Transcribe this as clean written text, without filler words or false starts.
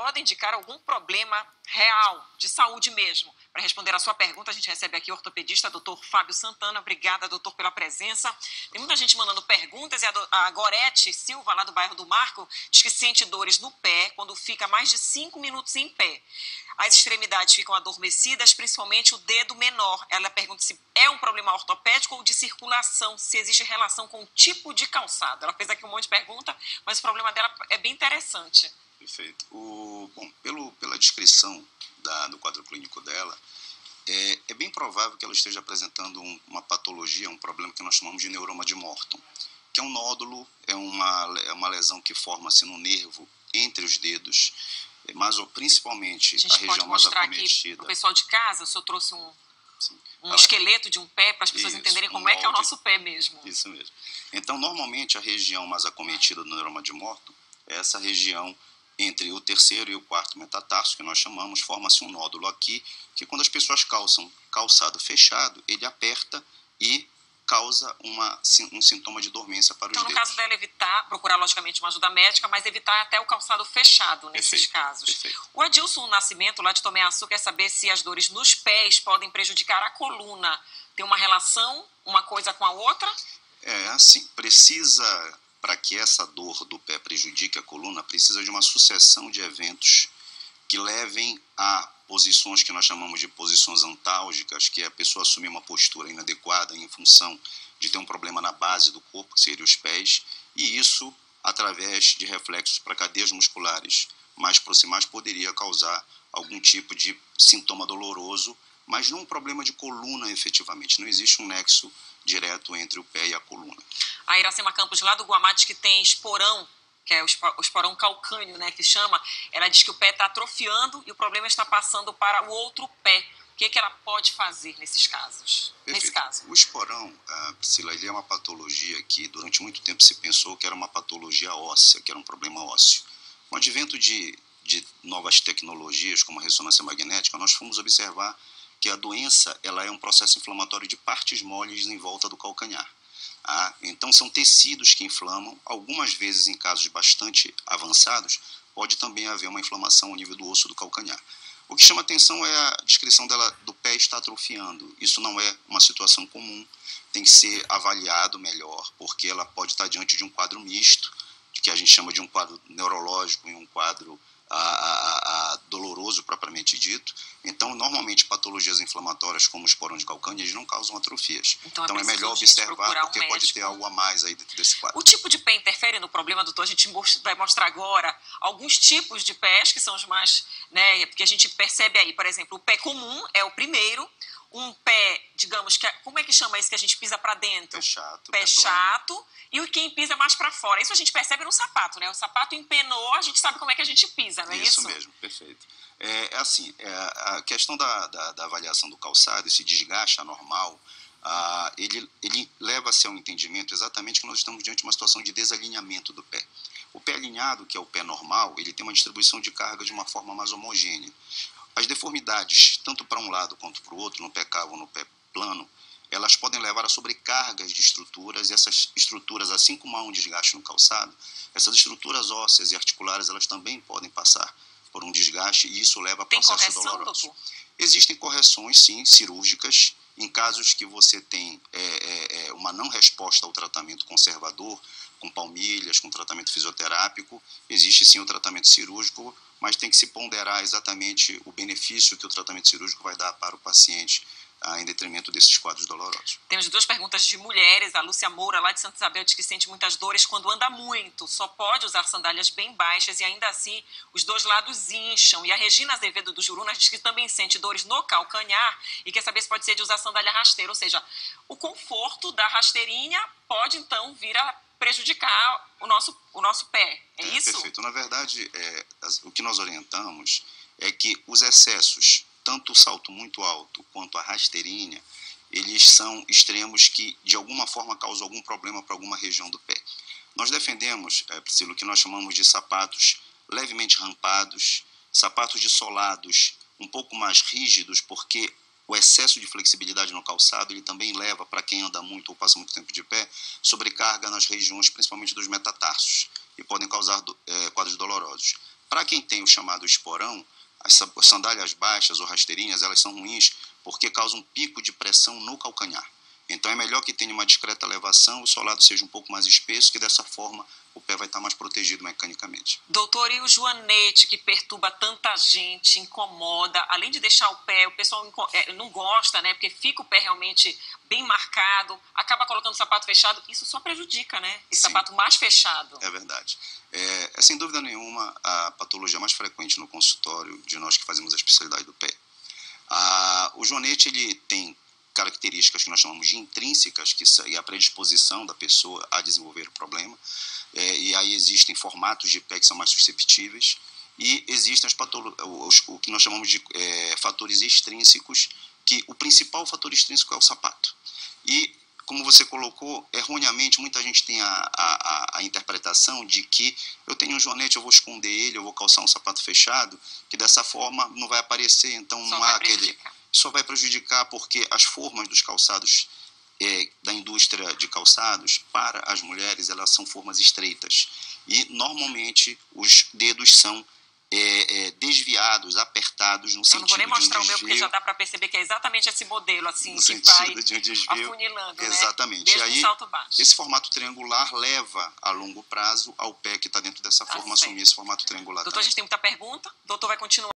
pode indicar algum problema real, de saúde mesmo. Para responder a sua pergunta, a gente recebe aqui o ortopedista, doutor Fábio Santana. Obrigada, doutor, pela presença. Tem muita gente mandando perguntas e a Gorete Silva, lá do bairro do Marco, diz que sente dores no pé quando fica mais de 5 minutos em pé. As extremidades ficam adormecidas, principalmente o dedo menor. Ela pergunta se é um problema ortopédico ou de circulação, se existe relação com o tipo de calçado. Ela fez aqui um monte de pergunta, mas o problema dela é bem interessante. Perfeito. Pela descrição do quadro clínico dela, é bem provável que ela esteja apresentando uma patologia, um problema que nós chamamos de neuroma de Morton, que é um nódulo, é uma lesão que forma-se no nervo entre os dedos, mas principalmente a região mais acometida. A gente pode mostrar aqui para o pessoal de casa. O senhor trouxe um esqueleto de um pé para as pessoas entenderem como é que é o nosso pé mesmo. Isso mesmo. Então, normalmente, a região mais acometida do neuroma de Morton é essa região entre o terceiro e o quarto metatarso, que nós chamamos, forma-se um nódulo aqui, que quando as pessoas calçam calçado fechado, ele aperta e causa um sintoma de dormência para os dedos. Então, no caso dela, evitar, procurar logicamente uma ajuda médica, mas evitar até o calçado fechado nesses casos. Perfeito. O Adilson Nascimento, lá de Tomé Açu, quer saber se as dores nos pés podem prejudicar a coluna. Tem uma relação, uma coisa com a outra? Para que essa dor do pé prejudique a coluna, precisa de uma sucessão de eventos que levem a posições que nós chamamos de posições antálgicas, que é a pessoa assumir uma postura inadequada em função de ter um problema na base do corpo, que seriam os pés, e isso, através de reflexos para cadeias musculares mais proximais, poderia causar algum tipo de sintoma doloroso, mas não um problema de coluna efetivamente. Não existe um nexo direto entre o pé e a coluna. A Iracema Campos, lá do Guamá, diz que tem esporão, que é o esporão calcâneo, né, que chama. Ela diz que o pé está atrofiando e o problema está passando para o outro pé. O que ela pode fazer nesses casos? Perfeito. Nesse caso? O esporão, Priscila, ele é uma patologia que durante muito tempo se pensou que era uma patologia óssea, que era um problema ósseo. Com o advento de novas tecnologias, como a ressonância magnética, nós fomos observar que a doença ela é um processo inflamatório de partes moles em volta do calcanhar. Então, são tecidos que inflamam. Algumas vezes, em casos bastante avançados, pode também haver uma inflamação ao nível do osso do calcanhar. O que chama atenção é a descrição dela do pé estar atrofiando. Isso não é uma situação comum, tem que ser avaliado melhor, porque ela pode estar diante de um quadro misto, que a gente chama de um quadro neurológico e um quadro doloroso propriamente dito. Então, normalmente, patologias inflamatórias como o esporão de calcânio, eles não causam atrofias. Então é melhor observar, porque pode ter algo a mais aí dentro desse quadro. O tipo de pé interfere no problema, doutor? A gente vai mostrar agora alguns tipos de pés que são os mais, né, porque a gente percebe aí, por exemplo, o pé comum é o primeiro, um pé, digamos, como é que chama isso que a gente pisa para dentro? Pé chato. E quem pisa mais para fora. Isso a gente percebe no sapato, né? O sapato empenou, a gente sabe como é que a gente pisa, não é isso? Isso mesmo, perfeito. A questão da avaliação do calçado, esse desgaste anormal, ele leva-se ao entendimento exatamente que nós estamos diante de uma situação de desalinhamento do pé. O pé alinhado, que é o pé normal, ele tem uma distribuição de carga de uma forma mais homogênea. As deformidades, tanto para um lado quanto para o outro, no pé cavo ou no pé plano, elas podem levar a sobrecargas de estruturas, e essas estruturas, assim como há um desgaste no calçado, essas estruturas ósseas e articulares, elas também podem passar por um desgaste e isso leva a processos dolorosos. Doutor? Existem correções, sim, cirúrgicas, em casos que você tem uma não resposta ao tratamento conservador, com palmilhas, com tratamento fisioterápico, existe sim o tratamento cirúrgico, mas tem que se ponderar exatamente o benefício que o tratamento cirúrgico vai dar para o paciente, em detrimento desses quadros dolorosos. Temos 2 perguntas de mulheres. A Lúcia Moura, lá de Santa Isabel, diz que sente muitas dores quando anda muito, só pode usar sandálias bem baixas e ainda assim os 2 lados incham. E a Regina Azevedo do Jurunas diz que também sente dores no calcanhar e quer saber se pode ser de usar sandália rasteira, ou seja, o conforto da rasteirinha pode então vir a prejudicar o nosso pé, é isso? Perfeito. Na verdade, o que nós orientamos é que os excessos, tanto o salto muito alto quanto a rasteirinha, eles são extremos que de alguma forma causam algum problema para alguma região do pé. Nós defendemos, Priscila, o que nós chamamos de sapatos levemente rampados, sapatos de solados um pouco mais rígidos, porque o excesso de flexibilidade no calçado ele também leva, para quem anda muito ou passa muito tempo de pé, sobrecarga nas regiões, principalmente dos metatarsos, e podem causar quadros dolorosos. Para quem tem o chamado esporão, as sandálias baixas ou rasteirinhas, elas são ruins porque causam um pico de pressão no calcanhar. Então é melhor que tenha uma discreta elevação, o solado seja um pouco mais espesso, que dessa forma o pé vai estar mais protegido mecanicamente. Doutor, e o joanete que perturba tanta gente, incomoda, além de deixar o pé, o pessoal não gosta, né? Porque fica o pé realmente bem marcado, acaba colocando o sapato fechado, isso só prejudica, né? Esse Sim, sapato mais fechado. É verdade. É sem dúvida nenhuma a patologia mais frequente no consultório de nós que fazemos a especialidade do pé. O joanete, ele tem características que nós chamamos de intrínsecas, que é a predisposição da pessoa a desenvolver o problema, e aí existem formatos de pé que são mais susceptíveis, e existem o que nós chamamos de fatores extrínsecos, que o principal fator extrínseco é o sapato. E, como você colocou, erroneamente, muita gente tem a interpretação de que eu tenho um joanete, eu vou esconder ele, eu vou calçar um sapato fechado, que dessa forma não vai aparecer, então Só não há aquele... Só vai prejudicar porque as formas dos calçados da indústria de calçados, para as mulheres, elas são formas estreitas. E, normalmente, os dedos são desviados, apertados, no sentido de um desvio. Eu não vou nem mostrar o meu, porque já dá para perceber que é exatamente esse modelo, assim, no que sentido vai de um desvio, afunilando, exatamente. Né? Mesmo e aí, salto baixo. Esse formato triangular leva, a longo prazo, ao pé que está dentro dessa forma, assumir esse formato triangular. Doutor, também. a gente tem muita pergunta. Doutor vai continuar.